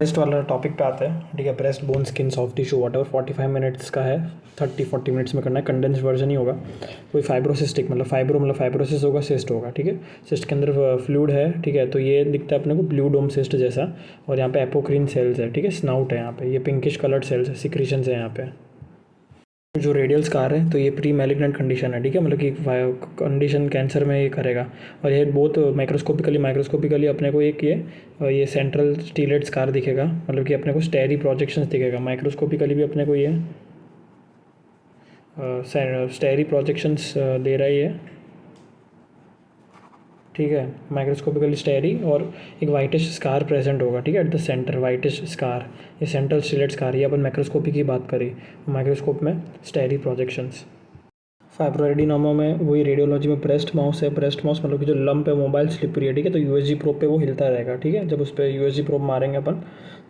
Breast वाला topic पे आते हैं। ठीक है, breast bone skin soft tissue what ever 45 minutes का है, 30-40 मिनट्स में करना है। कंडेंस वर्जन ही होगा। कोई फाइब्रोसिस्टिक मतलब फाइब्रोसिस होगा, सिस्ट होगा। ठीक है, सिस्ट के अंदर फ्लूइड है। ठीक है, तो ये दिखता है अपने को ब्लू डोम सिस्ट जैसा, और यहाँ पे एपोक्रीन सेल्स है। ठीक है, स्नाउट है यहाँ पे, ये पिंकिश कलर्ड सेल्स है, सिक्रीशंस है यहाँ पे। जो रेडियल स्कार है तो ये प्री मैलिग्नेंट कंडीशन है। ठीक है, मतलब कि कंडीशन कैंसर में ये करेगा। और ये बहुत माइक्रोस्कोपिकली अपने को ये सेंट्रल स्टीलेट स्कार दिखेगा, मतलब कि अपने को स्टेरी प्रोजेक्शंस दिखेगा। माइक्रोस्कोपिकली भी अपने को ये स्टेरी प्रोजेक्शंस दे रहा है ये। ठीक है, माइक्रोस्कोपिकली स्टेरी, और एक वाइटिश स्कार प्रेजेंट होगा। ठीक है, at the centre whitish scar, ये सेंट्रल स्टीलेट स्कार। ये अपन माइक्रोस्कोपी की बात करें, माइक्रोस्कोप में स्टेरी प्रोजेक्शंस। फाइब्रोएडिनोमा में वही रेडियोलॉजी में ब्रेस्ट माउस है। ब्रेस्ट माउस मतलब कि जो लंप है मोबाइल स्लिपरी है। ठीक है, तो यूएसजी प्रोब पे वो हिलता रहेगा। ठीक है, जब उस पर यूएसजी प्रोब मारेंगे अपन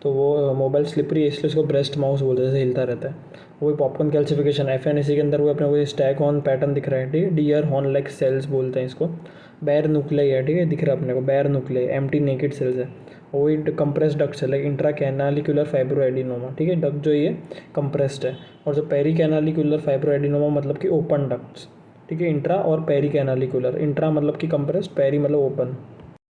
तो वो मोबाइल स्लिपरी है, इसलिए उसको ब्रेस्ट माउस बोलते हैं, जैसे हिलता रहता है। वही पॉपकॉर्न कैल्सिफिकेशन एफएनएसी के अंदर वो अपने को स्टैग हॉर्न पैटर्न दिख रहा है। ठीक है, डियर हॉर्न लाइक सेल्स बोलते हैं इसको। बैर न्यूक्लियाई है। ठीक है, दिख रहा है अपने को बैर न्यूक्लियाई, एम्प्टी नेकेड सेल्स है। वही कंप्रेस डक्ट्स है, लाइक इंट्रा कैनालिकुलर फाइब्रोएडिनोमा। ठीक है, डक्ट जो ये कंप्रेस्ड है, और जो पेरी कैनालिकुलर फाइब्रोएडिनोमा मतलब कि ओपन डक्ट्स। ठीक है, इंट्रा और पेरी कैनालिकुलर, इंट्रा मतलब कि कंप्रेस्ड, पेरी मतलब ओपन।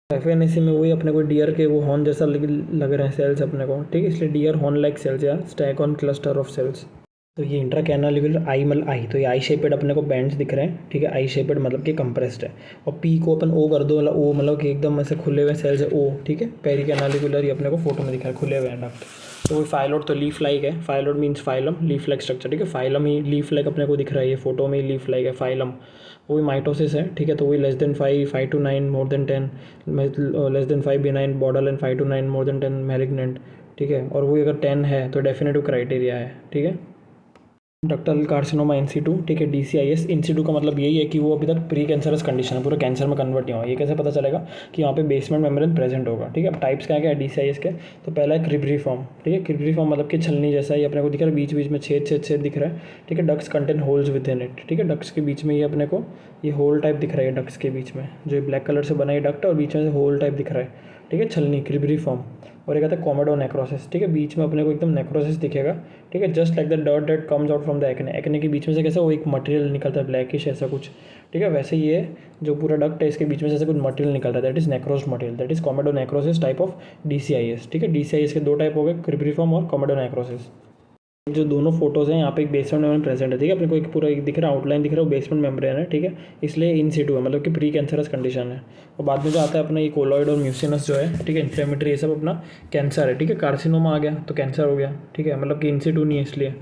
एफएनएसी में वही अपने को डियर के वो हॉर्न जैसा लग रहे हैं सेल्स अपने को। ठीक है, इसलिए डियर हॉर्न लाइक सेल्स या stag on cluster of cells. तो ये इंट्रा कैनालिकुलर आई मतलब आई, तो ये आई शेपेड अपने को बैंड्स दिख रहे हैं। ठीक है, आई शेपेड मतलब कि कंप्रेस्ड है। और पी को अपन ओ कर दो, मतलब ओ मतलब कि एकदम ऐसे खुले हुए सेल्स है ओ। ठीक है, पेरी कैनालिकुलर ये अपने को फोटो में दिख रहा है, खुले हुए हैं डक्ट। तो वो फाइलोड तो लीफ लाइक है। Phyllode means phylum, leaf like structure. ठीक है, फाइलम ही लीफ लाइक अपने को दिख रहा है, ये फोटो में लीफ लाइक है फाइलम। वही माइटोसिस है। ठीक है, तो वही less than 5, 5 to 9, more than 10, less than 5 benign, border line 5 to 9, more than 10 malignant. ठीक है, और वही अगर 10 है तो डेफिनेटिव क्राइटेरिया है। ठीक है, डक्टल कार्सिनोमा इंसिटू। ठीक है, डीसीआईएस इंसिटू का मतलब यही है कि वो अभी तक प्री कैंसरस कंडीशन है, पूरा कैंसर में कन्वर्ट नहीं हुआ। ये कैसे पता चलेगा कि वहाँ पे बेसमेंट मेम्ब्रेन प्रेजेंट होगा। ठीक है, अब टाइप्स क्या है डीसीआईएस के, तो पहला है क्रिब्रीफॉर्म। ठीक है, क्रिब्रीफॉर्म मतलब कि छलनी जैसा ही अपने को दिख रहा है, बीच बीच में छेद दिख रहा है। ठीक है, ducts contain holes within it. ठीक है, डक्स के बीच में ये अपने को ये होल टाइप दिख रहा है डक्स के बीच में, जो ब्लैक कलर से बना है डक्ट, और बीच में से होल टाइप दिख रहा है। ठीक है, छलनी क्रिब्रीफॉर्म। और एक आता है कॉमेडो नेक्रोसिस। ठीक है, बीच में अपने को एकदम नेक्रोसिस दिखेगा। ठीक है, just like the dot that comes out from the acne. Acne के बीच में से कैसे वो एक मटेरियल निकलता है ब्लैकिश ऐसा कुछ। ठीक है, वैसे ही ये जो पूरा डक्ट है इसके बीच में से कुछ मटेरियल निकलता है, that is necrosed material, that is comedo necrosis type of DCIS. ठीक है, डीसीआईएस के दो टाइप हो गए, क्रिब्रीफॉर्म और कॉमेडो नेक्रोसिस। जो दोनों फोटोज हैं यहाँ पे एक बेसमेंट मेम्ब्रेन प्रेजेंट है। ठीक है, अपने को एक पूरा एक दिख रहा है, आउटलाइन दिख रहा है, वो बेसमेंट मेम्ब्रेन है। ठीक है, इसलिए इन सिटू है, मतलब कि प्री कैंसरस कंडीशन है। और बाद में जो आता है अपना ये कोलॉइड और म्यूसिनस जो है, ठीक है, इन्फ्लेमेटरी, ये सब अपना कैंसर है। ठीक है, कार्सिनोमा आ गया तो कैंसर हो गया। ठीक है, मतलब कि इन सिटू नहीं है इसलिए।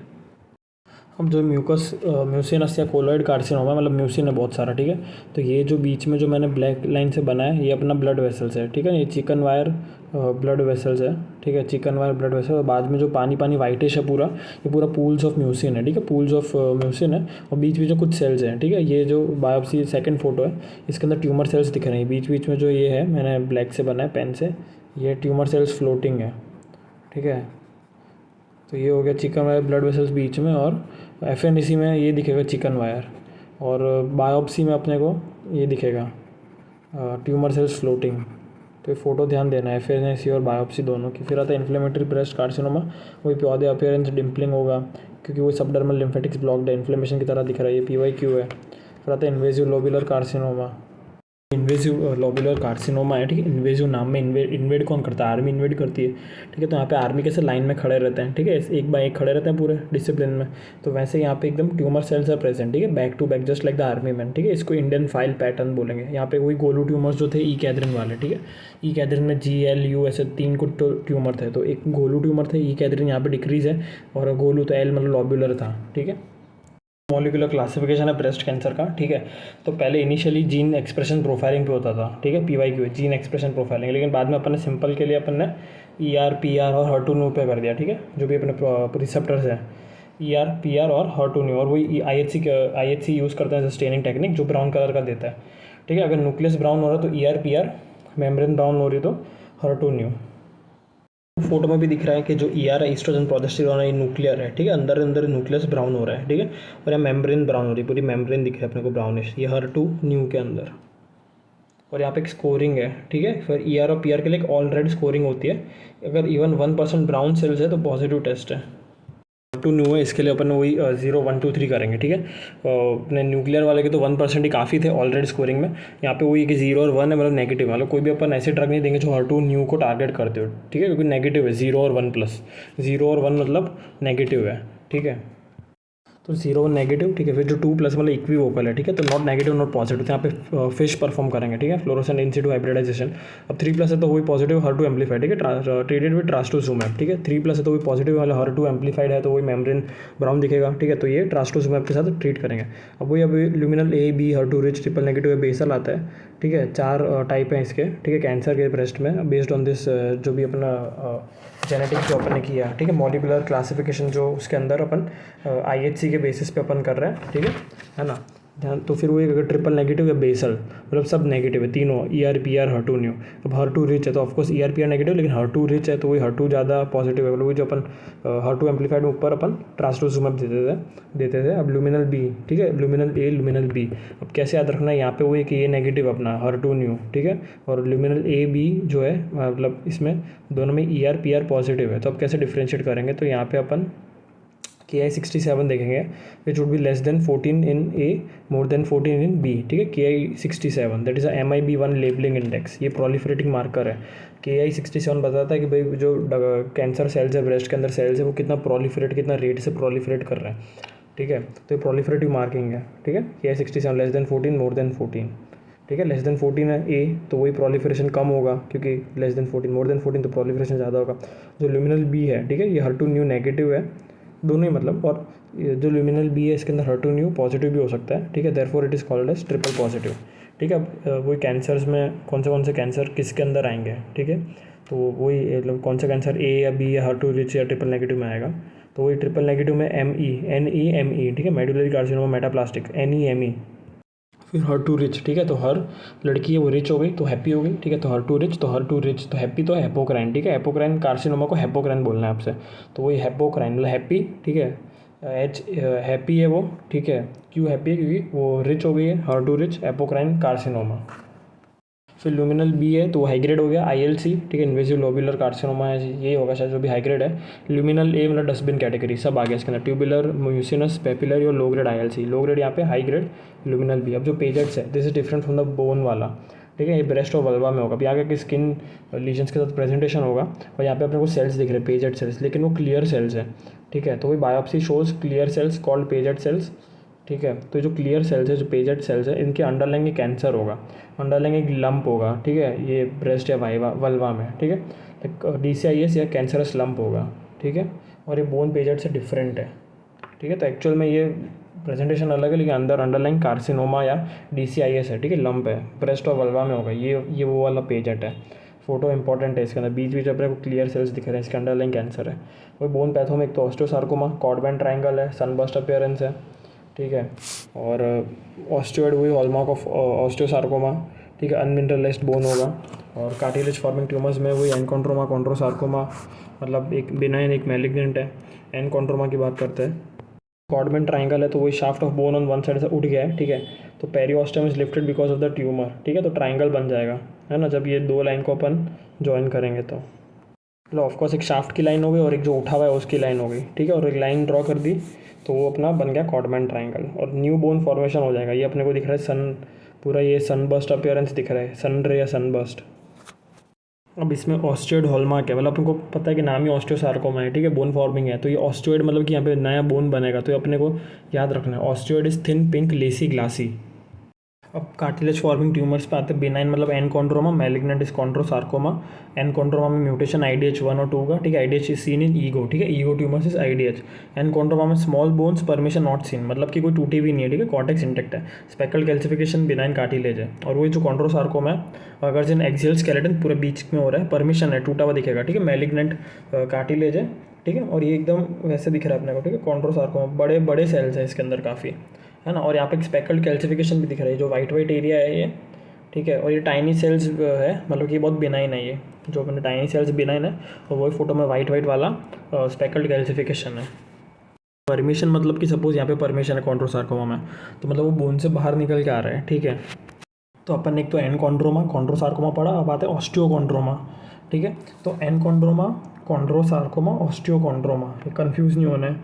अब जो म्यूसिनस या कोलॉइड कार्सिनोमा, मतलब म्यूसिन है बहुत सारा। ठीक है, तो ये जो बीच में जो मैंने ब्लैक लाइन से बनाया है ये अपना ब्लड वेसल्स है। ठीक है, ये चिकन वायर ब्लड वेसल्स है। ठीक है, चिकन वायर ब्लड वेसल। और बाद में जो पानी पानी वाइटिश है पूरा, ये पूरा पूल्स ऑफ म्यूसिन है। ठीक है, पूल्स ऑफ म्यूसिन है, और बीच बीच में कुछ सेल्स हैं। ठीक है, ये जो बायोप्सी सेकंड फोटो है इसके अंदर ट्यूमर सेल्स दिख रहे हैं बीच बीच में। जो ये है मैंने ब्लैक से बनाया पेन से, ये ट्यूमर सेल्स फ्लोटिंग है। ठीक है, तो ये हो गया चिकन वायर ब्लड वेसल्स बीच में, और एफएनएसी में ये दिखेगा चिकन वायर, और बायोप्सी में अपने को ये दिखेगा ट्यूमर सेल्स फ्लोटिंग। तो ये फोटो ध्यान देना है एफएनएसी और बायोप्सी दोनों की। फिर आता है इन्फ्लेमेटरी ब्रेस्ट कार्सिनोमा, वही पौधे अपीयरेंस डिम्पलिंग होगा क्योंकि वो सबडर्मल लिम्फेटिक्स ब्लॉक्ड है, इन्फ्लेमेशन की तरह दिख रहा है, ये पीवाईक्यू है। फिर आता है invasive lobular carcinoma. Invasive lobular carcinoma है। ठीक है, इन्वेजिव नाम में इन्वेड कौन करता है, आर्मी इन्वेड करती है। ठीक है, तो यहाँ पे आर्मी कैसे लाइन में खड़े रहते हैं। ठीक है, एक बाय एक खड़े रहते हैं पूरे डिसिप्लिन में, तो वैसे यहाँ पे एकदम ट्यूमर सेल्स आर प्रेजेंट। ठीक है, back to back just like the army man. ठीक है, इसको इंडियन फाइल पैटर्न बोलेंगे। यहाँ पे वही गोलू ट्यूमर्स जो थे ई कैथरीन वाले। ठीक है, ई कैथरीन में GLU ऐसे 3 कुछ ट्यूमर थे, तो एक गोलू ट्यूमर थे, ई कैथरीन यहाँ पे डिक्रीज है, और गोलू तो एल मतलब लॉब्यूलर था। ठीक है, मॉलिकुलर क्लासिफिकेशन है ब्रेस्ट कैंसर का। ठीक है, तो पहले इनिशियली जीन एक्सप्रेशन प्रोफाइलिंग पे होता था। ठीक है, PYQ है जीन एक्सप्रेशन प्रोफाइलिंग, लेकिन बाद में अपन ने सिंपल के लिए अपन ने ER PR और HER2/neu पे कर दिया। ठीक है, जो भी अपने रिसेप्टर्स हैं ER PR और HER2/neu, और वही IHC यूज़ करते हैं स्टेनिंग टेक्निक, जो ब्राउन कलर का देता है। ठीक है, अगर न्यूक्लियस ब्राउन हो रहा है तो ER PR, मेम्ब्रेन ब्राउन हो रही तो HER2/neu। फोटो में भी दिख रहा है कि जो ER है ईस्ट्रोजन प्रोजेस्टेरोन है, ये न्यूक्लियर है। ठीक है, अंदर अंदर न्यूक्लियस ब्राउन हो रहा है। ठीक है, और यहाँ मेम्ब्रेन ब्राउन हो रही है, पूरी मेम्ब्रेन दिख रही है अपने को ब्राउनिश, ये HER2/neu के अंदर। और यहाँ पे एक स्कोरिंग है, ठीक है। फिर ER और PR के लिए एक ऑल रेड स्कोरिंग होती है। अगर इवन 1% ब्राउन सेल्स है तो पॉजिटिव टेस्ट है। टू न्यू है, इसके लिए अपन वही 0 1 2 3 करेंगे, ठीक है। अपने न्यूक्लियर वाले के तो 1% ही काफ़ी थे ऑलरेडी स्कोरिंग में। यहाँ पे वही कि 0 और 1 है, मतलब नेगेटिव। मतलब कोई भी अपन ऐसे ड्रग नहीं देंगे जो HER2 न्यू को टारगेट करते हो, ठीक है, क्योंकि नेगेटिव है 0 और 1 प्लस। 0 और 1 मतलब नेगेटिव है, ठीक है। तो 0 और नेगेटिव, ठीक है। फिर जो 2 प्लस मतलब इक्वी वोकल है, ठीक है, तो नॉट नेगेटिव नॉट पॉजिटिव, तो यहाँ पे फिश परफॉर्म करेंगे, ठीक है, फ्लोरोसेंट इन सिटू हाइब्रिडाइजेशन। अब 3 प्लस है तो वही पॉजिटिव HER2 एम्पलीफाइड, ठीक है, ट्रीटेड विद ट्रास्टोजुमैब, ठीक है। 3 प्लस है तो वही पॉजिटिव वाला HER2 एम्पलीफाइड है तो वही मेम्ब्रेन ब्राउन दिखेगा, ठीक है, तो ये ट्रास्टोजुमैब के साथ ट्रीट करेंगे। अब वही अभी luminal A B HER2 rich triple negative है, बेसल आता है, ठीक है। 4 टाइप हैं इसके, ठीक है, कैंसर के ब्रेस्ट में, बेस्ड ऑन दिस जो भी अपना जेनेटिक जो अपन ने किया, ठीक है, मॉलिकुलर क्लासिफिकेशन जो उसके अंदर अपन IHC के बेसिस पे अपन कर रहे हैं, ठीक है ना। ध्यान, तो फिर वो एक अगर ट्रिपल नेगेटिव या बेसल, मतलब सब नेगेटिव है तीनों, ER PR HER2 न्यू। अब HER2 रिच है तो ऑफकोर्स ER PR नेगेटिव, लेकिन HER2 रिच है तो वही HER2 ज़्यादा पॉजिटिव है, मतलब वही जो अपन HER2 एम्पलीफाइड में ऊपर अपन ट्रास्टोजुमैब देते थे। अब लुमिनल B, ठीक है, लुमिनल A लुमिनल B। अब कैसे याद रखना है, यहाँ पे वो है कि ये नेगेटिव अपना HER2 न्यू, ठीक है, और लुमिनल A B जो है मतलब इसमें दोनों में ER PR पॉजिटिव है। तो अब कैसे डिफ्रेंशिएट करेंगे, तो यहाँ पे अपन KI67 देखेंगे, which would be less than 14 in A, more than 14 in B, ठीक है। KI67 that is a MIB1 labelling index, ये प्रोलिफरेटिंग मार्कर है। KI67 बताता है कि भाई जो कैंसर सेल्स है, ब्रेस्ट के अंदर सेल्स है, वो कितना प्रोलिफरेट, कितना रेट से प्रोलिफरेट कर रहे हैं, ठीक है। तो ये प्रोलिफरेटिव मार्किंग है, ठीक है। KI67 less than 14 more than 14, ठीक है। लेस देन 14 है A, तो वही प्रोलिफरेशन कम होगा, क्योंकि लेस देन 14 मोर देन 14 तो प्रोलिफरेशन ज़्यादा होगा। जो लुमिनल B है, ठीक है, ये HER2 न्यू नेगेटिव है, दोनों ही मतलब, और जो लुमिनल B है इसके अंदर HER2 न्यू पॉजिटिव भी हो सकता है, ठीक है। Therefore it is called as triple positive, ठीक है। अब वही कैंसर्स में कौन से कैंसर किसके अंदर आएंगे, ठीक है, तो वही मतलब कौन सा कैंसर A या B या HER2 रिच या ट्रिपल नेगेटिव में आएगा, तो वही ट्रिपल नेगेटिव में NEME, ठीक है, मेडुलरी कार्सिनोमा मेटाप्लास्टिक, NEME। फिर HER2 रिच, ठीक है, तो हर लड़की है वो रिच हो गई तो हैप्पी हो गई, ठीक है, तो HER2 रिच तो हैप्पी तो हेपोक्राइन, ठीक है। हेपोक्राइन कार्सिनोमा को हेपोक्राइन बोलना है आपसे, तो वही हेपोक्राइन मतलब हैप्पी, ठीक है, हैप्पी है वो, ठीक है। क्यों हैप्पी है, क्योंकि वो रिच हो गई है, HER2 रिच हेपोक्राइन कार्सिनोमा। फिर लुमिनल B है तो हाई ग्रेड हो गया, ILC, ठीक है, इन्वेसिव लोबुलर कार्सिनोमा है, ये होगा शायद जो भी हाई ग्रेड है। लुमिनल A मतलब डस्टबिन कैटेगरी, सब आ गया इसके अंदर, ट्यूबुलर म्यूसिनस पेपिलरी और low grade ILC, low grade यहाँ पे, हाई ग्रेड लुमिनल B। अब जो पेजेट्स है, this is different from the bone वाला, ठीक है, ये ब्रेस्ट और वल्वा में होगा। अब यहाँ के स्किन लीजन्स के साथ प्रेजेंटेशन होगा, और यहाँ पे अपने को सेल्स दिख रहे हैं, पेजेट सेल्स, लेकिन वो क्लियर सेल्स है, ठीक है। तो वही biopsy shows clear cells called Paget cells, ठीक है। तो जो क्लियर सेल्स है, जो पेजेट सेल्स है, इनके अंडरलाइंग कैंसर होगा, अंडरलाइंग एक लंप होगा, ठीक है, ये ब्रेस्ट या वल्वा में, ठीक है, DCIS या कैंसरस लंप होगा, ठीक है। और ये बोन पेजेट से डिफरेंट है, ठीक है। तो एक्चुअल में ये प्रेजेंटेशन अलग है, लेकिन अंदर अंडरलाइंग कार्सिनोमा या DCIS है, ठीक है, लंप है, ब्रेस्ट और वल्वा में होगा, ये वो वाला पेजेट है। फोटो इंपॉर्टेंट है इसके अंदर, बीच बीच अपने को क्लियर सेल्स दिख रहे हैं, इसके अंडरलाइंग कैंसर है। वही बोन पैथो में एक तो ऑस्टियोसार्कोमा, कॉर्ड बैंड ट्रायंगल है, सनबर्स्ट अपीयरेंस है, ठीक है, और ऑस्टियोइड वही हॉलमार्क ऑफ ऑस्टियोसार्कोमा, ठीक है, अनमिनरलाइज्ड बोन होगा। और कार्टिलेज फॉर्मिंग ट्यूमर्स में वही एनकॉन्ट्रोमा कॉन्ट्रोसार्कोमा, मतलब एक बिनाइन एक मैलिग्नेंट है, एनकॉन्ट्रोमा की बात करते हैं। कॉर्ड ट्राइंगल है तो वही shaft of bone on one side से उठ गया है, ठीक है, तो पेरियोस्टम is lifted because of the tumour, ठीक है, तो ट्राइंगल बन जाएगा, है ना, जब ये दो लाइन को अपन ज्वाइन करेंगे तो। मतलब ऑफकोर्स एक शाफ्ट की लाइन हो गई और एक जो उठा हुआ है उसकी लाइन हो गई, ठीक है, और एक लाइन ड्रॉ कर दी तो वो अपना बन गया कॉर्डमैन ट्राइंगल, और न्यू बोन फॉर्मेशन हो जाएगा। ये अपने को दिख रहा है सन, पूरा ये सनबर्स्ट अपीयरेंस दिख रहा है, सन रे या सनबर्स्ट। अब इसमें ऑस्टियोइड हॉलमार्क है, मतलब अपने को पता है कि नाम ही ऑस्टियोसार्कोमा है, ठीक है, बोन फॉर्मिंग है, तो ये ऑस्टियोइड मतलब कि यहाँ पे नया बोन बनेगा, तो ये अपने को याद रखना है, osteoid is thin pink lacy glassy. अब कार्टिलेज फॉर्मिंग ट्यूमर्स पे आते हैं, बेनाइन मतलब एनकॉन्ड्रोमा, मैलिग्नेंट इज कॉन्ट्रोसार्कोमा। एनकॉन्ड्रोमा में म्यूटेशन IDH1 और 2 का, ठीक है, IDH is seen in ego, ठीक है, ईगो ट्यूमर्स इज IDH। एनकॉन्ड्रोमा में small bones permission not seen, मतलब कि कोई टूटी भी नहीं है, ठीक है, कॉर्टेक्स इंटेक्ट है, स्पेकल कैल्सिफिकेशन बिनाइन कार्टिलेज है। और वही जो कॉन्ट्रोसार्कोमा है, अगर जिन एक्सियल स्केलेटन पूरे बीच में हो रहा है, परमिशन है, टूटा हुआ दिखेगा, ठीक है, मैलिग्नेंट कार्टिलेज है, ठीक है, और ये एकदम वैसे दिख रहा है अपने को, ठीक है, कॉन्ट्रोसार्कोमा बड़े बड़े सेल्स है इसके अंदर काफ़ी, है ना। और यहाँ पे एक स्पेकल्ड कैल्सिफिकेशन भी दिख रहा है, जो वाइट एरिया है ये, ठीक है, और ये टाइनी सेल्स है, मतलब कि बहुत बिनाइन है, ये जो अपने टाइनी सेल्स बिनाइन है, और वही फोटो में वाइट वाला स्पेकल्ड कैल्सिफिकेशन है। परमिशन मतलब कि सपोज यहाँ पे परमिशन है कॉन्ट्रोसार्कोमा में, तो मतलब वो बोन से बाहर निकल के आ रहा है, ठीक है। तो अपन ने एक तो एनकॉन्ड्रोमा कॉन्ड्रोसार्कोमा पढ़ा, अब आते हैं ऑस्टियोकॉन्ड्रोमा। ठीक है, तो एनकॉन्ड्रोमा कॉन्ड्रोसार्कोमा ऑस्टियोकॉन्ड्रोमा, ये कन्फ्यूज़ नहीं होना है।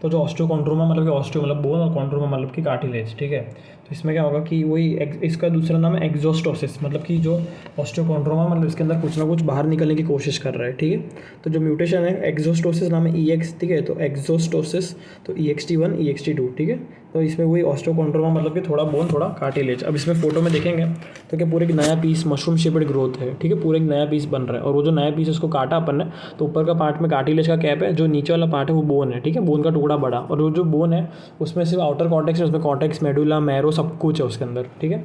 तो जो ऑस्टियोकॉन्ड्रोमा मतलब कि ऑस्टियो मतलब बोन और कॉन्ड्रोमा मतलब कि कार्टिलेज। ठीक है, तो इसमें क्या होगा कि वही इसका दूसरा नाम है एक्सोस्टोसिस, मतलब कि जो ऑस्टियोकॉन्ड्रोमा मतलब इसके अंदर कुछ ना कुछ बाहर निकलने की कोशिश कर रहा है। ठीक है, तो जो म्यूटेशन है एक्सोस्टोसिस नाम है EX। ठीक है, तो एक्सोस्टोसिस तो EXT1 EXT2। ठीक है, तो इसमें वही ऑस्टियोकॉन्ड्रोमा मतलब कि थोड़ा बोन थोड़ा कार्टिलेज। अब इसमें फोटो में देखेंगे तो क्या पूरे एक नया पीस मशरूम शेप्ड ग्रोथ है। ठीक है, पूरे एक नया पीस बन रहा है, और वो जो नया पीस है उसको काटा अपन ने, तो ऊपर का पार्ट में कार्टिलेज का कैप है, जो नीचे वाला पार्ट है वो बोन है। ठीक है, बोन का टुकड़ा बड़ा, और वो जो बोन है उसमें सिर्फ आउटर कॉर्टेक्स है, उसमें कॉर्टेक्स मेडुला मैरो सब कुछ है उसके अंदर। ठीक है,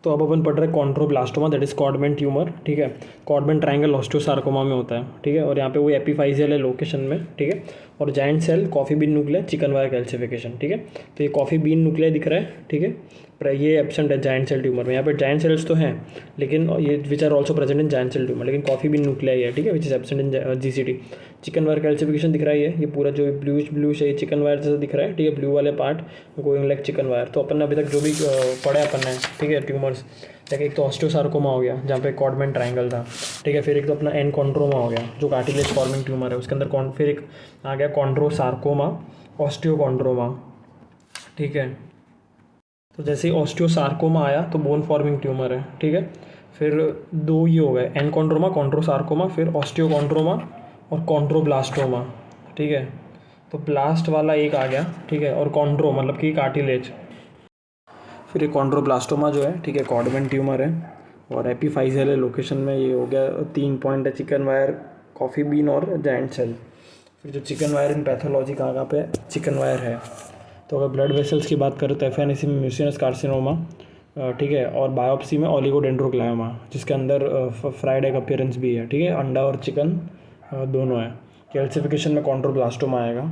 तो अब अपन पढ़ रहे हैं कॉन्ड्रोब्लास्टोमा, दैट इज कॉडमैन ट्यूमर। ठीक है, कॉडमैन ट्रायंगल ऑस्टियोसार्कोमा में होता है। ठीक है, और यहाँ पे वो एपिफाइजियल है लोकेशन में। ठीक है, और giant cell coffee bean nuclear chicken wire calcification. ठीक है, तो ये कॉफी बीन न्यूक्लियर दिख रहा है। ठीक है, पर ये एब्सेंट है जाइंट सेल ट्यूमर में। यहाँ पे जाइंट सेल्स तो हैं लेकिन ये which are also present in giant cell tumour, लेकिन कॉफी बीन न्यूक्लियर है। ठीक है, which is absent in GCT। Chicken wire calcification दिख रहा है, ये पूरा जो ब्लूइश है ये चिकन वायर जैसा दिख रहा है। ठीक है, ब्लू वाले part going like chicken wire. तो अपन ने अभी तक जो भी पढ़ा है अपन ने, ठीक है, ट्यूमर्स, जैसे एक तो ऑस्टियोसार्कोमा हो गया जहाँ पे कॉडमैन ट्रायंगल था। ठीक है, फिर एक तो अपना एनकॉन्ड्रोमा हो गया जो कार्टिलेज फॉर्मिंग ट्यूमर है, उसके अंदर फिर एक आ गया कॉन्ड्रोसार्कोमा ऑस्टियोकॉन्ड्रोमा। ठीक है, तो जैसे ही ऑस्टियोसार्कोमा आया तो बोन फॉर्मिंग ट्यूमर है। ठीक है, फिर दो ये हो गए एनकॉन्ड्रोमा कॉन्ड्रोसार्कोमा, फिर ऑस्टियोकॉन्ड्रोमा और कॉन्ड्रोब्लास्टोमा। ठीक है, तो ब्लास्ट वाला एक आ गया। ठीक है, और कॉन्ड्रो मतलब कि कार्टिलेज। फिर ये कॉन्ड्रोब्लास्टोमा जो है, ठीक है, कॉडमैन ट्यूमर है और एपिफाइजियल है लोकेशन में। ये हो गया 3 पॉइंट है, चिकन वायर कॉफ़ी बीन और जाइंट सेल। फिर जो चिकन वायर इन पैथोलॉजी कहाँ पे चिकन वायर है। तो अगर ब्लड वेसल्स की बात करें तो FNAC में म्यूसिनस कार्सिनोमा। ठीक है, और बायोप्सी में ओलिगोडेंड्रोग्लायोमा, जिसके अंदर फ्राइड एग अपीयरेंस भी है। ठीक है, अंडा और चिकन दोनों है। कैल्सिफिकेशन में कॉन्ड्रोब्लास्टोमा आएगा।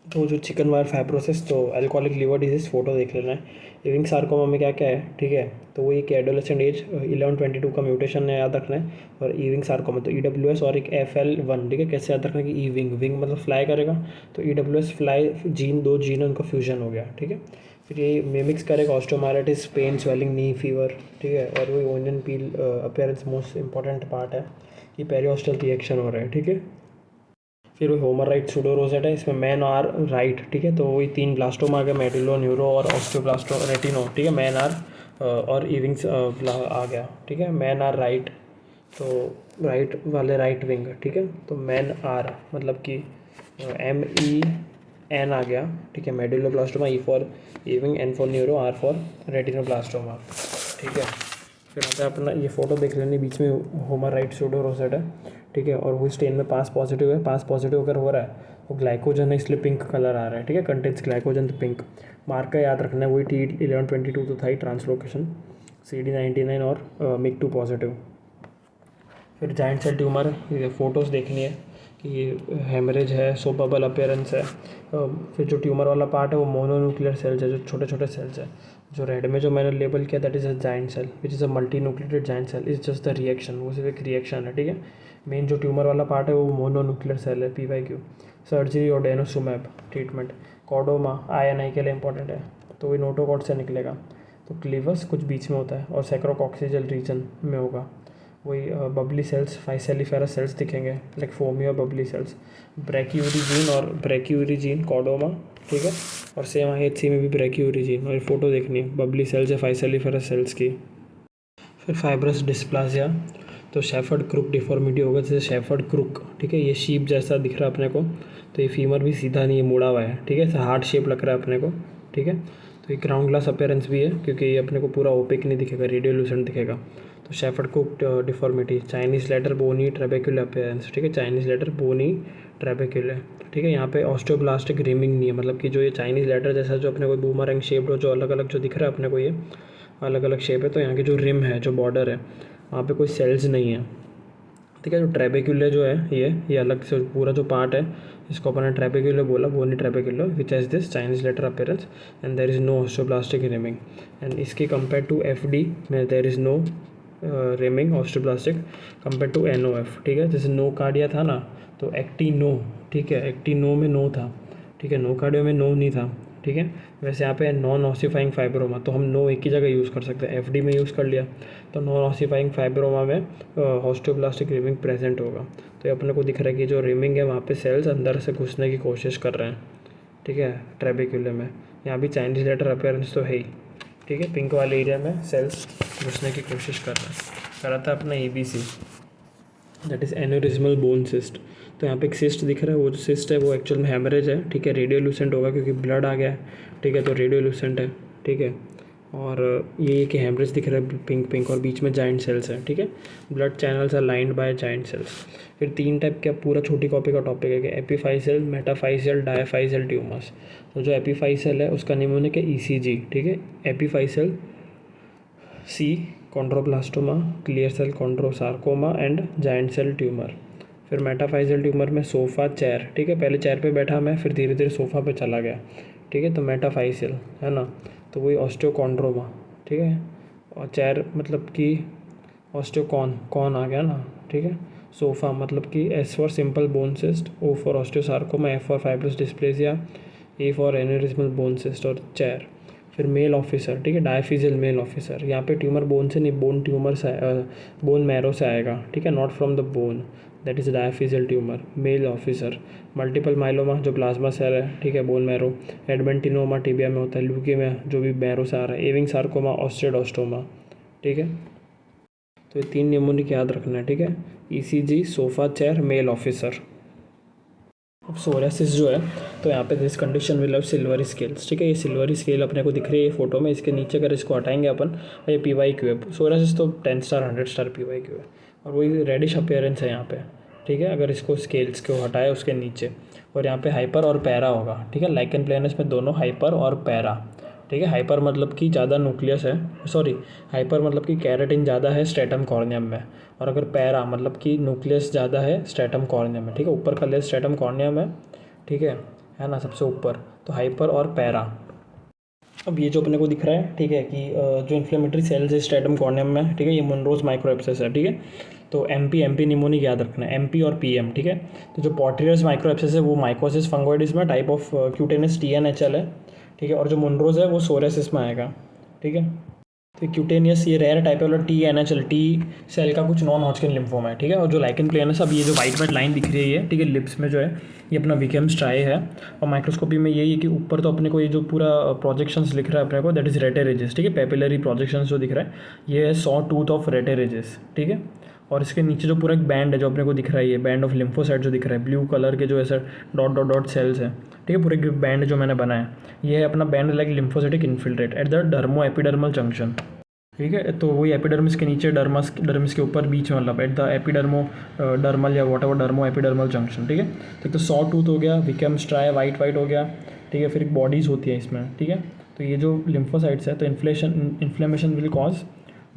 तो जो चिकन वायर फाइब्रोसिस, तो अल्कोहलिक लिवर डिजीज, फोटो देख लेना है। यूरिन सार्कोमा में क्या क्या है। ठीक है, तो वो एक एडोलेसेंट एज 11-22 का म्यूटेशन है, याद रखना है। और ईविंग सार्कोमा तो EWS और एक FL1। ठीक है, कैसे याद रखना है कि ईविंग विंग मतलब फ्लाई करेगा, तो EWS फ्लाई जीन, दो जीन उनका फ्यूजन हो गया। ठीक है, फिर ये मिमिक्स करेगा ऑस्टियोमाइलाइटिस, पेन, स्वेलिंग, नी, फीवर। ठीक है, और वही ओनियन पील अपीयरेंस मोस्ट इंपॉर्टेंट पार्ट है, ये पेरियोस्टल रिएक्शन हो रहा है। ठीक है, फिर वही होमर राइट सूडोरोसेट है, इसमें मैन आर राइट। ठीक है, तो वही 3 ब्लास्टोमा आ गया, मेडुलो न्यूरो और ऑस्टियोब्लास्टो रेटिनो। ठीक है, मैन आर और इविंग्स आ गया। ठीक है, मैन आर राइट, तो राइट वाले राइट विंग। ठीक है, तो मैन आर मतलब कि MEN आ गया। ठीक है, medulloblastoma, E for Ewing, N for neuro, R for retinoblastoma. ठीक है, फिर आता है अपना ये फोटो देख लेने, बीच में होमर राइट सूडोरोसेट है। ठीक है, और वो स्टेन में पास पॉजिटिव है। पास पॉजिटिव अगर हो रहा है वो ग्लाइकोजन है, इसलिए पिंक कलर आ रहा है। ठीक है, कंटेंट्स ग्लाइकोजन तो पिंक। मार्कर याद रखना है, वही T1122 तो था ही, ट्रांसलोकेशन CD99 और MIG2 पॉजिटिव। फिर जाइंट सेल ट्यूमर, ये फोटोज़ देखनी है कि ये हेमरेज है, सो बबल अपीयरेंस है। फिर जो ट्यूमर वाला पार्ट है वो मोनोन्यूक्लियर सेल्स है, जो छोटे छोटे सेल्स है। जो रेड में जो मैंने लेबल किया that is a giant cell which is a multinucleated giant cell, is just the reaction, वो सिर्फ एक रिएक्शन है। ठीक है, मेन जो ट्यूमर वाला पार्ट है वो मोनोन्यूक्लियर सेल है। PYQ सर्जरी और डेनोसुमैब ट्रीटमेंट। कॉडोमा INI के लिए इंपॉर्टेंट है, तो वही नोटोकॉड से निकलेगा। तो क्लीवस कुछ बीच में होता है और सैक्रोकॉक्सिजल रीजन में होगा। वही बबली सेल्स, फाइसेलिफेरस सेल्स दिखेंगे लाइक फोमी और बबली सेल्स। ब्रैक्यूरिजीन और ब्रैक्यूरिजीन कॉडोमा। ठीक है, और सेम IHC में भी ब्रैक्यूरिजीन, और फोटो देखनी है बबली सेल्स है फाइसेलिफेरस सेल्स की। फिर फाइब्रस डिस्प्लासिया, तो शेफर्ड क्रुक डिफॉर्मिटी होगा, जैसे शेफर्ड क्रुक। ठीक है, ये शीप जैसा दिख रहा है अपने को, तो ये फीमर भी सीधा नहीं है, मुड़ा हुआ है। ठीक है, हार्ट शेप लग रहा है अपने को। ठीक है, तो ये ग्राउंड ग्लास अपीयरेंस भी है क्योंकि ये अपने को पूरा ओपेक नहीं दिखेगा, रेडियोल्यूसेंट दिखेगा। तो shepherd crook deformity. Chinese letter bony trabecular appearance. ठीक है, चाइनीज़ लेटर बोनी ट्रेबेक्युलर। ठीक है, यहाँ पे ऑस्टियोब्लास्टिक रिमिंग नहीं है, मतलब कि जो ये चाइनीज़ लेटर जैसा जो अपने को बूमरैंग शेप्ड हो, जो अलग अलग जो दिख रहा है अपने को, ये अलग अलग शेप है। तो यहाँ की जो रिम है, जो बॉर्डर है, वहाँ पे कोई सेल्स नहीं है। ठीक है, जो ट्रेबेक्युलर जो है ये अलग से पूरा जो पार्ट है, इसको अपन ने ट्रेबेक्युलर बोला, bony trabecular, which has this Chinese letter appearance and there is no osteoblastic rimming. And इसके कंपेयर टू FD में there is no rimming osteoblastic compare to NOF। ठीक है, जैसे नो कार्डिया था ना, तो एक्टिनो। ठीक है, एक्टिनो में नो था। ठीक है, नो कार्डियो में नो नहीं था। ठीक है। वैसे यहाँ पे नॉन ऑसिफाइंग फाइब्रोमा, तो हम नो एक ही जगह यूज़ कर सकते हैं, एफडी में यूज़ कर लिया, तो नॉन ऑसिफाइंग फाइब्रोमा में ऑस्टियोब्लास्टिक रिमिंग प्रेजेंट होगा। तो ये अपने को दिख रहा है कि जो रिमिंग है वहाँ पे सेल्स अंदर से घुसने की कोशिश कर रहे हैं, ठीक है, ट्रेबेक्यूलम में। यहाँ भी चाइनीज लेटर अपीयरेंस तो है ही, ठीक है, पिंक वाले एरिया में सेल्स घुसने की कोशिश कर रहे हैं। करा था अपना ABC, that is aneurysmal bone cyst. तो यहाँ पे एक सिस्ट दिख रहा है, वो जो सिस्ट है वो एक्चुअल में हेमरेज है, ठीक है, रेडियोल्यूसेंट होगा क्योंकि ब्लड आ गया है, ठीक है, तो रेडियोल्यूसेंट है, ठीक है। और ये कि हेमरेज दिख रहा है पिंक पिंक, और बीच में जाइंट सेल्स है, ठीक है, blood channels are lined by giant cells. फिर 3 टाइप का पूरा छोटी कॉपी का टॉपिक है कि एपीफाइसियल, मेटाफाइसियल, डायफाइसियल ट्यूमर्स। तो जो एपीफाइसियल है उसका निमोनिक है ECG, ठीक है, epiphyseal C chondroblastoma, clear cell chondrosarcoma and giant cell tumour. फिर मेटाफाइजियल ट्यूमर में सोफ़ा चेयर, ठीक है, पहले चेयर पे बैठा मैं, फिर धीरे धीरे सोफ़ा पे चला गया, ठीक है, तो मेटाफाइजियल है ना, तो वही ऑस्टियोकॉन्ड्रोमा, ठीक है, और चेयर मतलब कि ऑस्टियोकॉन कॉन आ गया ना, ठीक है, सोफ़ा मतलब कि S for simple bone cyst, O for osteosarcoma, F for fibrous dysplasia, A for aneurysmal bone cyst और चेयर। फिर मेल ऑफिसर, ठीक है, डायफिजियल मेल ऑफिसर, यहाँ पे ट्यूमर बोन से नहीं, बोन ट्यूमर से, बोन मैरो से आएगा, ठीक है, not from the bone, that is diaphyseal tumour, male officer. Multiple myeloma जो प्लाज्मा सेल है, ठीक है, बोन मैरो। एडमेंटिनोमा टिबिया में होता है, ल्यूकेमिया जो भी मैरो से आ रहा है, एविंग सार्कोमा, ऑस्टियोडोस्टोमा, ठीक है। तो ये 3 निमोनिक याद रखना है, ठीक है, ECG, sofa chair, male officer. अब सोरियासिस जो है, तो यहाँ पे this condition will have silvery scales, ठीक है, ये सिल्वरी स्केल अपने को दिख रही है फोटो में, इसके नीचे अगर इसको हटाएंगे अपन, और ये PYQ है, सोरियासिस तो 10 स्टार 100 स्टार PYQ है, और वही रेडिश अपीयरेंस है यहाँ पे, ठीक है, अगर इसको स्केल्स को हटाए उसके नीचे, और यहाँ पे हाइपर और पैरा होगा, ठीक है, लाइकन प्लेनस में दोनों हाइपर और पैरा, ठीक है, हाइपर मतलब कि ज़्यादा न्यूक्लियस है, सॉरी, हाइपर मतलब कि कैरेटिन ज़्यादा है स्ट्रेटम कॉर्नियम में, और अगर पैरा मतलब कि न्यूक्लियस ज़्यादा है स्ट्रेटम कॉर्नियम में, ठीक है, ऊपर का लेयर स्ट्रेटम कॉर्नियम है, ठीक है ना, सबसे ऊपर, तो हाइपर और पैरा। अब ये जो अपने को दिख रहा है, ठीक है, कि जो इन्फ्लेमेटरी सेल्स है स्ट्रेटम कॉर्नियम में, ठीक है, ये मोनरोज माइक्रो एब्सेस है, ठीक है, तो MP निमोनिक याद रखना है, MP और PM, ठीक है। तो जो पॉटरियस माइक्रो एब्सेस है वो माइकोसिस फंगोइडिस में टाइप ऑफ क्यूटेनस TNHL है, ठीक है, और जो मोनरोज है वो सोरियासिस में आएगा, ठीक है। तो क्यूटेनियस ये रेयर टाइप है, मतलब TNHL, टी सेल का कुछ नॉन हॉजकिन लिम्फोमा है, ठीक है, और जो लाइकन प्लेनस, अब ये जो वाइट वाइट लाइन दिख रही है, ठीक है, लिप्स में जो है ये अपना विकेम स्ट्राई है, और माइक्रोस्कोपी में यही है कि ऊपर तो अपने को ये जो पूरा प्रोजेक्शंस लिख रहा है अपने को, दैट इज रेटेरेजेस, ठीक है, पेपिलरी प्रोजेक्शंस जो दिख रहा है ये है सॉ टूथ ऑफ रेटेरेजेस, ठीक है, और इसके नीचे जो पूरा एक बैंड है जो अपने को दिख रहा है, ये बैंड ऑफ लिम्फोसाइट जो दिख रहा है, ब्लू कलर के जो ऐसे डॉट डॉट डॉट सेल्स है, ठीक है, पूरे बैंड जो मैंने बनाया ये है अपना band like lymphocytic infiltrate at the dermo epidermal junction, ठीक है, तो वही एपिडर्मिस के नीचे, डर्मिस के ऊपर, बीच में, मतलब एट द एपिडर्मो डर्मल या what ever dermo epidermal junction, ठीक है। तो एक तो सॉ टूथ हो गया, विकेम स्ट्राई वाइट वाइट हो गया, ठीक है, फिर एक बॉडीज़ होती है इसमें, ठीक है, तो ये जो लिम्फोसाइट्स है, तो inflammation will cause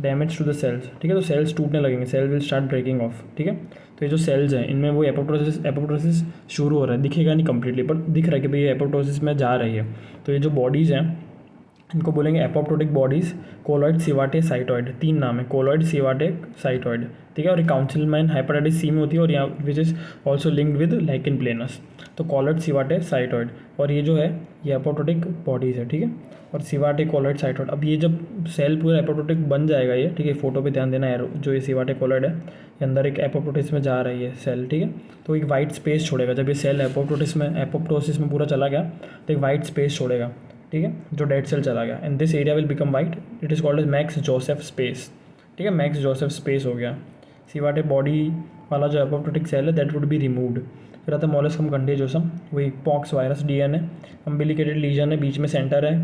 damage to the cells, ठीक है, तो सेल्स टूटने लगेंगे, cell will start breaking off, ठीक है। तो ये जो सेल्स हैं इनमें वो एपोप्टोसिस शुरू हो रहा है, दिखेगा नहीं कंप्लीटली बट दिख रहा है कि भाई ये एपोप्टोसिस में जा रही है। तो ये जो बॉडीज़ हैं इनको बोलेंगे एपोप्टोटिक बॉडीज़, कोलॉइड, सिवाटे, साइटॉइड, 3 नाम है, कोलॉइड, सिवाटे, साइटॉइड, ठीक है, और काउंसिल मैन हेपेटाइटिस C में होती है, और यहाँ which is also linked with lichen planus, तो कोलॉइड, सिवाटे, साइटॉइड, और ये जो है ये एपोप्टोटिक बॉडीज़ है, ठीक है, और सिवाटे, कोलॉइड, साइटॉइड। अब ये जब सेल पूरा एपोप्टोटिक बन जाएगा ये, ठीक है, फोटो पे ध्यान देना है, जो ये सिवाटे कोलॉइड है ये अंदर एक एपोप्टोटिस में जा रही है सेल, ठीक है, तो एक वाइट स्पेस छोड़ेगा जब ये सेल एपोप्टोसिस में पूरा चला गया, तो एक वाइट स्पेस छोड़ेगा, ठीक है, जो डेड सेल चला गया, and this area will become white, it is called as Max Joseph space, ठीक है, मैक्स जोसेफ स्पेस हो गया। सिवाटे बॉडी वाला जो एपोप्टोटिक सेल है दैट वुड बी रिमूव्ड। फिर आता है मोलस्कम कंटेजियोसम, वही पॉक्स वायरस DNA, अम्बिलिकेटेड लीजन है, बीच में सेंटर है,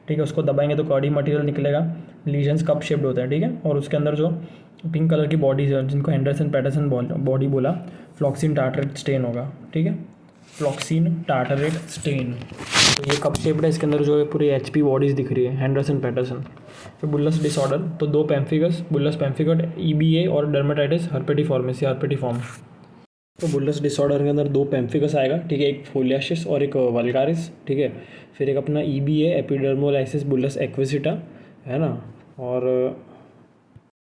ठीक है, उसको दबाएंगे तो कार्डी मटेरियल निकलेगा, लीजन्स कप शेप्ड होते हैं, ठीक है, और उसके अंदर जो पिंक कलर की बॉडीज है जिनको एंडरसन पैटरसन बॉडी बोला, फ्लॉक्सिन टार्टरेट स्टेन होगा, ठीक है, फ्लॉक्सिन टार्टरेट स्टेन, तो ये कप शेप्ड है, इसके अंदर जो है पूरी HP बॉडीज़ दिख रही है, हैंडरसन पैटरसन। फिर बुल्लस डिसऑर्डर, तो 2 पेम्फिगस, बुल्लस पेम्फिगट, EBA और डर्मेटाइटिस हर्पेटिफॉर्मिस या हर्पेटिफॉर्म। तो बुल्लस डिसऑर्डर के अंदर 2 पेम्फिगस आएगा, ठीक है, एक फोलियासिस और एक वल्गारिस, ठीक है, फिर एक अपना EBA एपिडर्मोलाइसिस बुल्लस एक्विसिटा है ना, और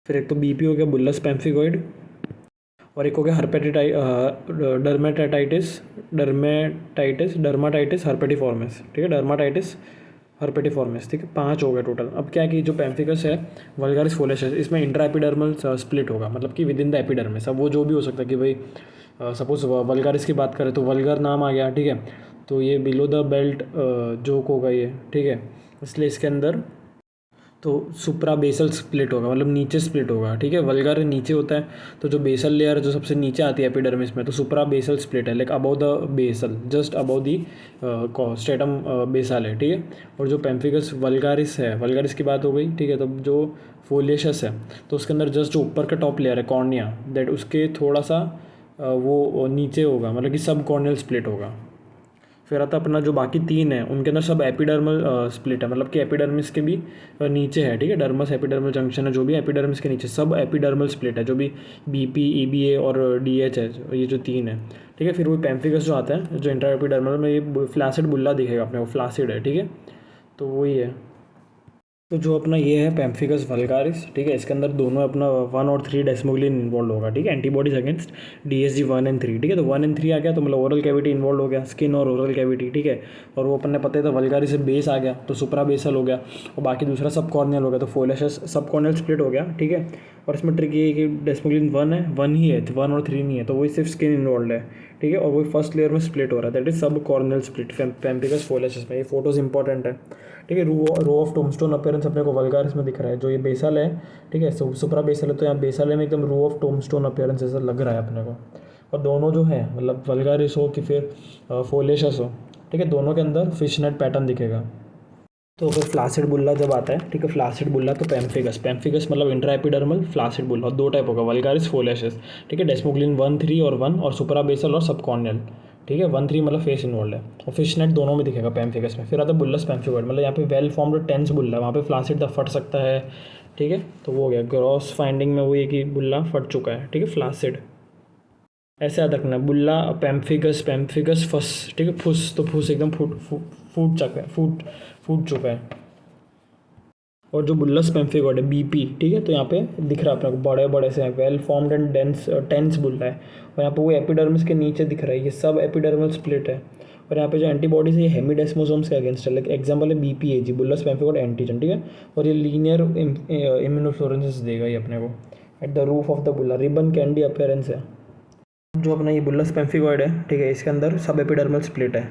फिर एक तो BP हो गया बुल्लस पेम्फिगोइड, और एक हो गया डर्मेटाइटिस डर्माटाइटिस हर्पेटिफॉर्मिस, ठीक है, डर्माटाइटिस हर्पेटिफॉर्मिस, ठीक है, 5 हो गए टोटल। अब क्या है कि जो पेम्फिकस है वल्गारिस फोलेशियस, इसमें इंट्रा एपिडर्मल स्प्लिट होगा, मतलब कि विद इन द एपिडर्मिस। अब वो जो भी हो सकता है कि भाई सपोज वल्गारिस की बात करें तो वल्गर नाम आ गया, ठीक है, तो ये बिलो द बेल्ट जोक होगा ये, ठीक है, इसलिए इसके अंदर तो सुप्रा बेसल स्प्लिट होगा, मतलब नीचे स्प्लिट होगा, ठीक है, वल्गर नीचे होता है, तो जो बेसल लेयर जो सबसे नीचे आती है एपिडर्मिस में, तो सुप्रा बेसल स्प्लिट है, like above the basal, just above the stratum basal है, ठीक है। और जो पेम्फिकस वल्गारिस है, वल्गारिस की बात हो गई, ठीक है, तो जो फोलियस है तो उसके अंदर जस्ट जो ऊपर का टॉप लेयर है कॉर्निया, दैट उसके थोड़ा सा वो नीचे होगा, मतलब कि सब कॉर्नियल स्प्लिट होगा। फिर आता अपना जो बाकी 3 है उनके अंदर सब एपिडर्मल स्प्लिट है, मतलब कि एपिडर्मिस के भी नीचे है, ठीक है, डर्मस एपिडर्मल जंक्शन है जो भी एपिडर्मिस के नीचे, सब एपिडर्मल स्प्लिट है, जो भी बीपी ईबीए और डीएच है, ये जो 3 है, ठीक है। फिर वो पेम्फिकस जो आता है जो इंट्रा एपिडर्मल में, ये फ्लैसिड बुल्ला दिखेगा अपने को, फ्लैसिड है, ठीक है, तो वही है। तो जो अपना ये है पेम्फिकस वल्गारिस, ठीक है, इसके अंदर दोनों अपना 1 और 3 डेस्मोग्लिन इन्वॉल्व होगा, ठीक है, एंटीबॉडीज अगेंस्ट DSG 1 एंड 3, ठीक है, तो 1 एंड 3 आ गया तो मतलब ओरल कैविटी इन्वॉल्व हो गया, स्किन और ओरल कैविटी, ठीक है। और वो अपन ने पता ही था वल्गारिस से बेस आ गया तो सुप्रा बेसल हो गया, और बाकी दूसरा सब कॉर्नियल हो गया, तो फोलेशियस सब कॉर्नियल स्प्लिट हो गया, ठीक है। और इसमें ट्रिक ये है कि डेस्मोग्लिन 1 है, 1 ही है, 1 और 3 नहीं है, तो वही सिर्फ स्किन इन्वॉल्व है, ठीक है, और वही फर्स्ट लेयर में स्प्लिट हो रहा है, दैट इज सब कॉर्नियल स्प्लिट पेम्फिकस फोलेशियस में। ये फोटोज इंपॉर्टेंट है, ठीक है। रो ऑफ टोमस्टोन अपीयरेंस अपने को वल्गारिस में दिख रहा है, जो ये बेसल है, ठीक है, सुप्रा बेसल है, तो यहाँ बेसल है में एकदम रो ऑफ टोमस्टोन अपीयरेंस ऐसा लग रहा है अपने को। और दोनों जो है मतलब वल्गारिस हो कि फिर फोलेशियस हो, ठीक है, दोनों के अंदर फिश नेट पैटर्न दिखेगा। तो फिर फ्लासिड बुल्ला जब आता है, ठीक है, फ्लासिड बुल्ला तो पेम्फिकस मतलब इंट्रा एपिडर्मल फ्लासिड बुल्ला, और 2 टाइप होगा, वल्गारिस फोलेशियस, ठीक है, डेस्मोग्लिन 1 3 और 1, और सुप्रा बेसल और सब कॉर्नियल, ठीक है, 1 3 मतलब फेस इन्वॉल्व है, और फिश नेट दोनों में दिखेगा पेम्फिकस में। फिर आता है बुल्लस पेम्फिकॉइड, मतलब यहाँ पे वेल फॉर्म्ड टेंस बुल्ला है, वहाँ पे फ्लासिड द फट सकता है, ठीक है, तो वो हो गया ग्रॉस फाइंडिंग में वो ये कि बुल्ला फट चुका है, ठीक है, फ्लासिड। ऐसे याद रखना है, बुल्ला पेम्फिकस फस, ठीक है, फुस तो फुस एकदम फूट चुका है। और जो बुल्लस पेम्फिकॉइड है बीपी, ठीक है, तो यहाँ पे दिख रहा है अपने को बड़े बड़े से well formed and dense tense bulla है, और यहाँ पे वो एपिडर्मिस के नीचे दिख रहा है, ये सब एपिडर्मल स्प्लिट है। और यहाँ पे जो एंटीबॉडीज है ये हेमिडेस्मोसोम्स के अगेंस्ट है, लाइक एग्जाम्पल है BPAG, बुल्लस पेम्फिकॉइड एंटीजन, ठीक है, और ये लीनियर इम्यूनोफ्लोरेंसेस देगा ये अपने को at the roof of the Bulla, ribbon candy appearance है। जो अपना ये बुल्लस पेम्फिकॉइड है, ठीक है, इसके अंदर सब एपिडर्मल स्प्लिट है।